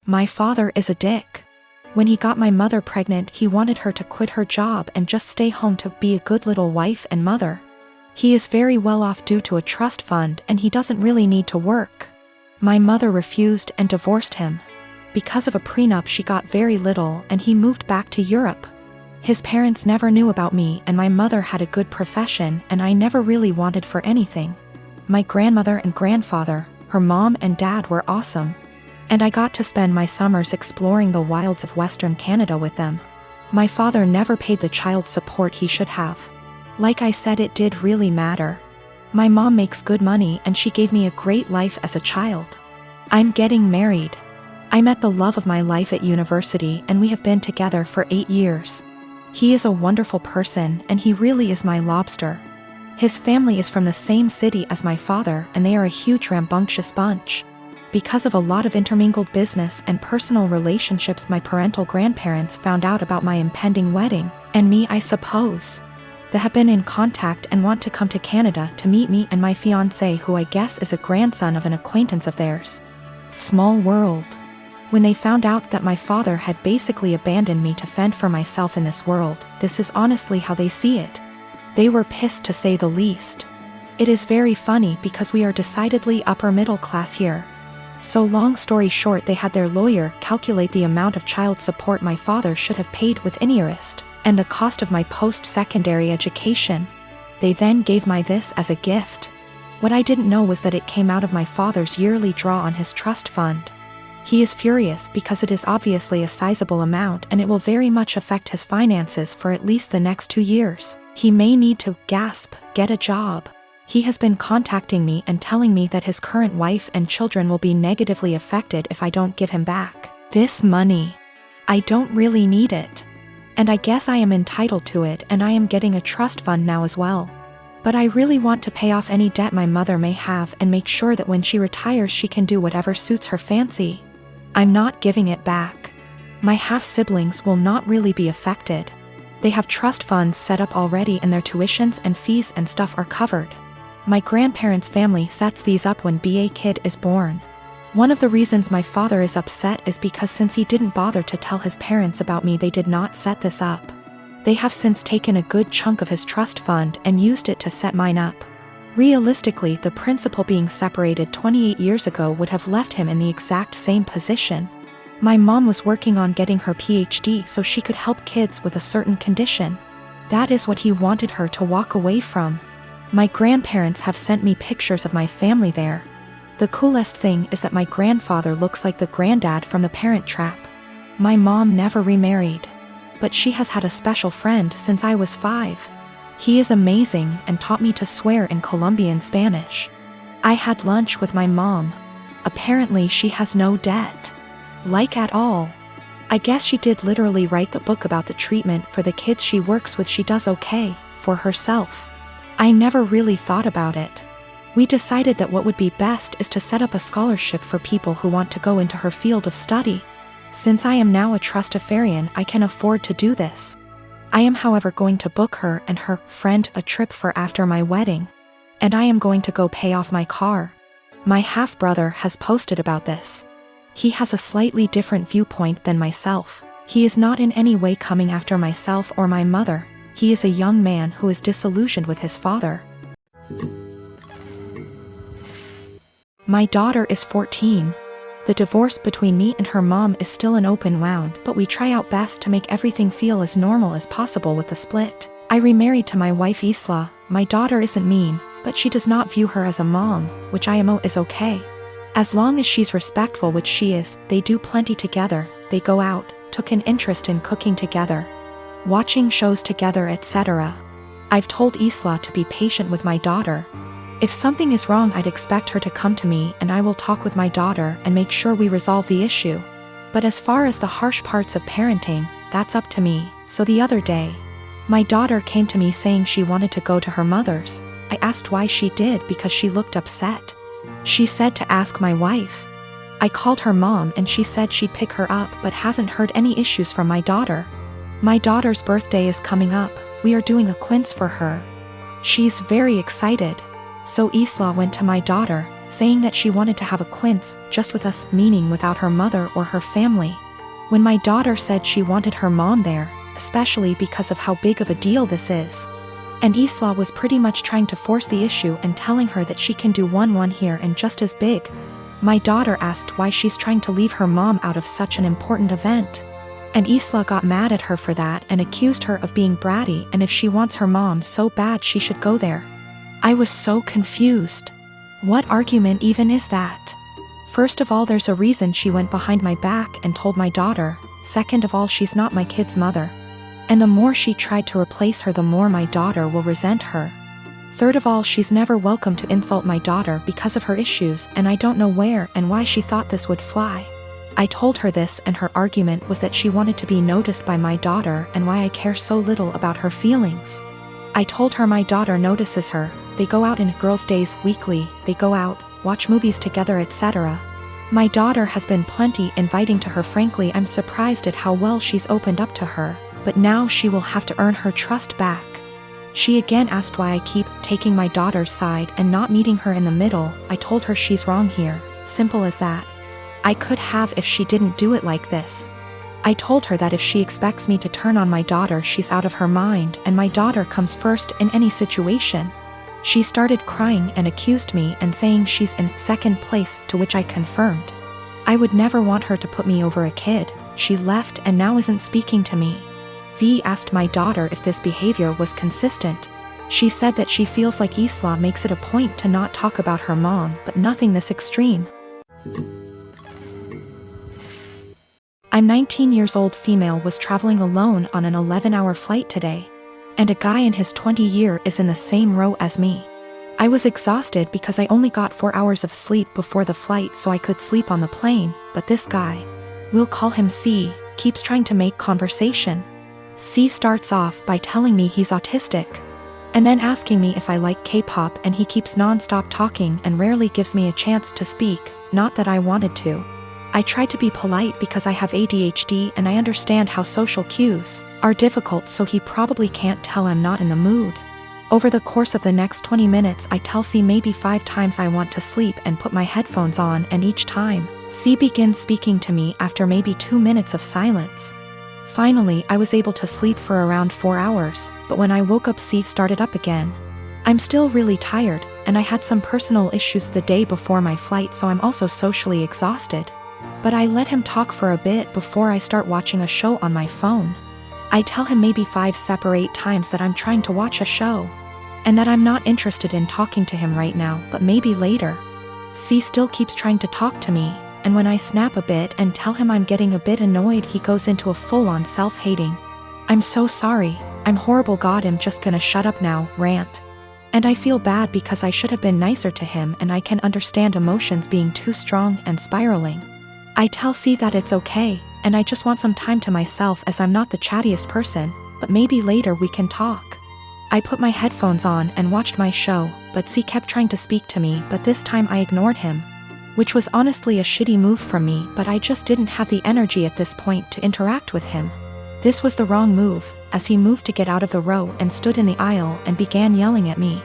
My father is a dick. When he got my mother pregnant, he wanted her to quit her job and just stay home to be a good little wife and mother. He is very well off due to a trust fund and he doesn't really need to work. My mother refused and divorced him. Because of a prenup she got very little and he moved back to Europe. His parents never knew about me and my mother had a good profession and I never really wanted for anything. My grandmother and grandfather, her mom and dad were awesome. And I got to spend my summers exploring the wilds of Western Canada with them. My father never paid the child support he should have. Like I said, it did really matter. My mom makes good money and she gave me a great life as a child. I'm getting married. I met the love of my life at university and we have been together for 8 years. He is a wonderful person and he really is my lobster. His family is from the same city as my father and they are a huge rambunctious bunch. Because of a lot of intermingled business and personal relationships, my parental grandparents found out about my impending wedding, and me I suppose. They have been in contact and want to come to Canada to meet me and my fiancé, who I guess is a grandson of an acquaintance of theirs. Small world. When they found out that my father had basically abandoned me to fend for myself in this world, this is honestly how they see it. They were pissed to say the least. It is very funny because we are decidedly upper middle class here. So long story short, they had their lawyer calculate the amount of child support my father should have paid with interest, and the cost of my post-secondary education. They then gave my this as a gift. What I didn't know was that it came out of my father's yearly draw on his trust fund. He is furious because it is obviously a sizable amount and it will very much affect his finances for at least the next 2 years. He may need to, get a job. He has been contacting me and telling me that his current wife and children will be negatively affected if I don't give him back this money. I don't really need it. And I guess I am entitled to it, and I am getting a trust fund now as well. But I really want to pay off any debt my mother may have and make sure that when she retires she can do whatever suits her fancy. I'm not giving it back. My half-siblings will not really be affected. They have trust funds set up already and their tuitions and fees and stuff are covered. My grandparents' family sets these up when a kid is born. One of the reasons my father is upset is because since he didn't bother to tell his parents about me, they did not set this up. They have since taken a good chunk of his trust fund and used it to set mine up. Realistically, the principal being separated 28 years ago would have left him in the exact same position. My mom was working on getting her PhD so she could help kids with a certain condition. That is what he wanted her to walk away from. My grandparents have sent me pictures of my family there. The coolest thing is that my grandfather looks like the granddad from The Parent Trap. My mom never remarried, but she has had a special friend since I was 5. He is amazing and taught me to swear in Colombian Spanish. I had lunch with my mom. Apparently she has no debt. Like at all. I guess she did literally write the book about the treatment for the kids she works with. She does okay for herself. I never really thought about it. We decided that what would be best is to set up a scholarship for people who want to go into her field of study. Since I am now a trustafarian, I can afford to do this. I am however going to book her and her friend a trip for after my wedding. And I am going to go pay off my car. My half-brother has posted about this. He has a slightly different viewpoint than myself. He is not in any way coming after myself or my mother. He is a young man who is disillusioned with his father. My daughter is 14. The divorce between me and her mom is still an open wound, but we try our best to make everything feel as normal as possible with the split. I remarried to my wife Isla. My daughter isn't mean, but she does not view her as a mom, which I am is okay. As long as she's respectful, which she is, they do plenty together, they go out, took an interest in cooking together, watching shows together, etc. I've told Isla to be patient with my daughter. If something is wrong, I'd expect her to come to me and I will talk with my daughter and make sure we resolve the issue. But as far as the harsh parts of parenting, that's up to me. So the other day, my daughter came to me saying she wanted to go to her mother's. I asked why she did because she looked upset. She said to ask my wife. I called her mom and she said she'd pick her up but hasn't heard any issues from my daughter. My daughter's birthday is coming up. We are doing a quiz for her. She's very excited. So Isla went to my daughter, saying that she wanted to have a quince just with us, meaning without her mother or her family. When my daughter said she wanted her mom there, especially because of how big of a deal this is. And Isla was pretty much trying to force the issue and telling her that she can do one here and just as big. My daughter asked why she's trying to leave her mom out of such an important event. And Isla got mad at her for that and accused her of being bratty, and if she wants her mom so bad she should go there. I was so confused. What argument even is that? First of all, there's a reason she went behind my back and told my daughter. Second of all, she's not my kid's mother. And the more she tried to replace her, the more my daughter will resent her. Third of all, she's never welcome to insult my daughter because of her issues, and I don't know where and why she thought this would fly. I told her this, and her argument was that she wanted to be noticed by my daughter and why I care so little about her feelings. I told her my daughter notices her. They go out in girls' days weekly, they go out, watch movies together, etc. My daughter has been plenty inviting to her. Frankly, I'm surprised at how well she's opened up to her, but now she will have to earn her trust back. She again asked why I keep taking my daughter's side and not meeting her in the middle. I told her she's wrong here, simple as that. I could have if she didn't do it like this. I told her that if she expects me to turn on my daughter, she's out of her mind, and my daughter comes first in any situation. She started crying and accused me and saying she's in second place, to which I confirmed. I would never want her to put me over a kid. She left and now isn't speaking to me. V asked my daughter if this behavior was consistent. She said that she feels like Isla makes it a point to not talk about her mom, but nothing this extreme. I'm 19 years old female, was traveling alone on an 11-hour flight today. And a guy in his 20s year is in the same row as me. I was exhausted because I only got 4 hours of sleep before the flight so I could sleep on the plane, but this guy, we'll call him C, keeps trying to make conversation. C starts off by telling me he's autistic, and then asking me if I like K-pop, and he keeps non-stop talking and rarely gives me a chance to speak, not that I wanted to. I tried to be polite because I have ADHD and I understand how social cues are difficult, so he probably can't tell I'm not in the mood. Over the course of the next 20 minutes I tell C maybe 5 times I want to sleep and put my headphones on, and each time, C begins speaking to me after maybe 2 minutes of silence. Finally, I was able to sleep for around 4 hours, but when I woke up C started up again. I'm still really tired, and I had some personal issues the day before my flight, so I'm also socially exhausted. But I let him talk for a bit before I start watching a show on my phone. I tell him maybe 5 separate times that I'm trying to watch a show, and that I'm not interested in talking to him right now, but maybe later. C still keeps trying to talk to me, and when I snap a bit and tell him I'm getting a bit annoyed, he goes into a full-on self-hating, "I'm so sorry, I'm horrible, God, I'm just gonna shut up now," rant. And I feel bad because I should have been nicer to him, and I can understand emotions being too strong and spiraling. I tell C that it's okay, and I just want some time to myself as I'm not the chattiest person, but maybe later we can talk. I put my headphones on and watched my show, but C kept trying to speak to me, but this time I ignored him, which was honestly a shitty move from me, but I just didn't have the energy at this point to interact with him. This was the wrong move, as he moved to get out of the row and stood in the aisle and began yelling at me.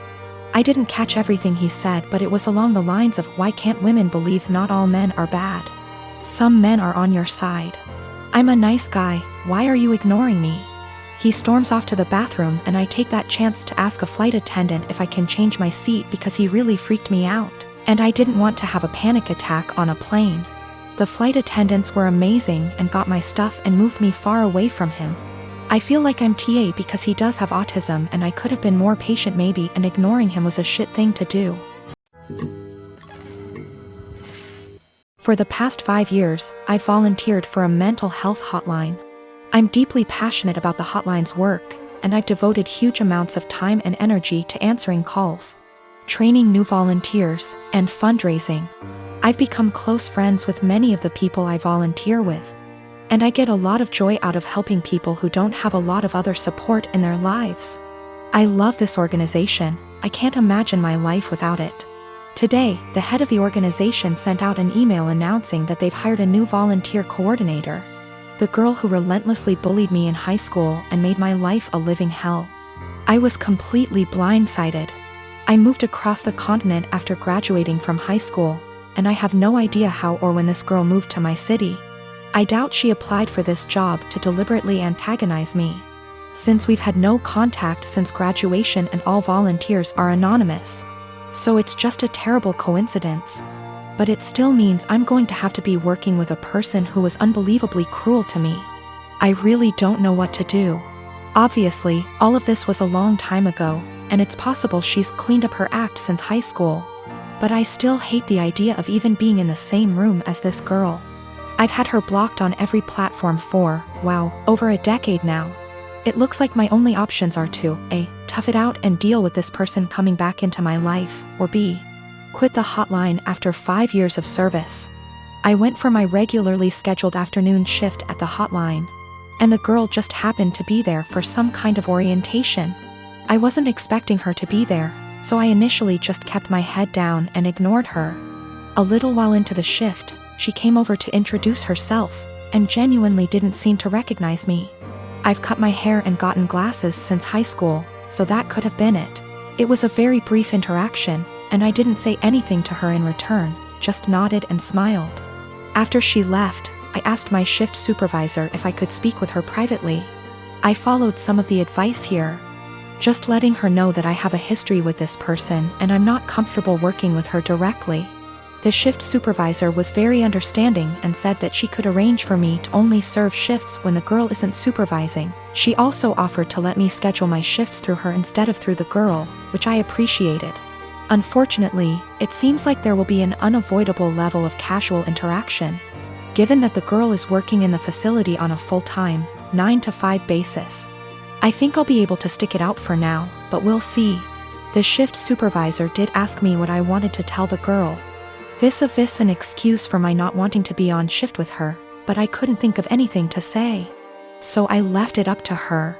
I didn't catch everything he said, but it was along the lines of, "Why can't women believe not all men are bad? Some men are on your side. I'm a nice guy, why are you ignoring me?" He storms off to the bathroom, and I take that chance to ask a flight attendant if I can change my seat because he really freaked me out, and I didn't want to have a panic attack on a plane. The flight attendants were amazing and got my stuff and moved me far away from him. I feel like I'm TA because he does have autism, and I could have been more patient maybe, and ignoring him was a shit thing to do. For the past 5 years, I volunteered for a mental health hotline. I'm deeply passionate about the hotline's work, and I've devoted huge amounts of time and energy to answering calls, training new volunteers, and fundraising. I've become close friends with many of the people I volunteer with, and I get a lot of joy out of helping people who don't have a lot of other support in their lives. I love this organization. I can't imagine my life without it. Today, the head of the organization sent out an email announcing that they've hired a new volunteer coordinator, the girl who relentlessly bullied me in high school and made my life a living hell. I was completely blindsided. I moved across the continent after graduating from high school, and I have no idea how or when this girl moved to my city. I doubt she applied for this job to deliberately antagonize me, since we've had no contact since graduation and all volunteers are anonymous. So it's just a terrible coincidence. But it still means I'm going to have to be working with a person who was unbelievably cruel to me. I really don't know what to do. Obviously, all of this was a long time ago, and it's possible she's cleaned up her act since high school. But I still hate the idea of even being in the same room as this girl. I've had her blocked on every platform for, wow, over a decade now. It looks like my only options are to A. Tough it out and deal with this person coming back into my life, or B. Quit the hotline after 5 years of service. I went for my regularly scheduled afternoon shift at the hotline, and the girl just happened to be there for some kind of orientation. I wasn't expecting her to be there, so I initially just kept my head down and ignored her. A little while into the shift, she came over to introduce herself, and genuinely didn't seem to recognize me. I've cut my hair and gotten glasses since high school, so that could have been it. It was a very brief interaction, and I didn't say anything to her in return, just nodded and smiled. After she left, I asked my shift supervisor if I could speak with her privately. I followed some of the advice here, just letting her know that I have a history with this person and I'm not comfortable working with her directly. The shift supervisor was very understanding and said that she could arrange for me to only serve shifts when the girl isn't supervising. She also offered to let me schedule my shifts through her instead of through the girl, which I appreciated. Unfortunately, it seems like there will be an unavoidable level of casual interaction, given that the girl is working in the facility on a full-time, 9-to-5 basis. I think I'll be able to stick it out for now, but we'll see. The shift supervisor did ask me what I wanted to tell the girl. Vis-a-vis an excuse for my not wanting to be on shift with her, but I couldn't think of anything to say. So I left it up to her.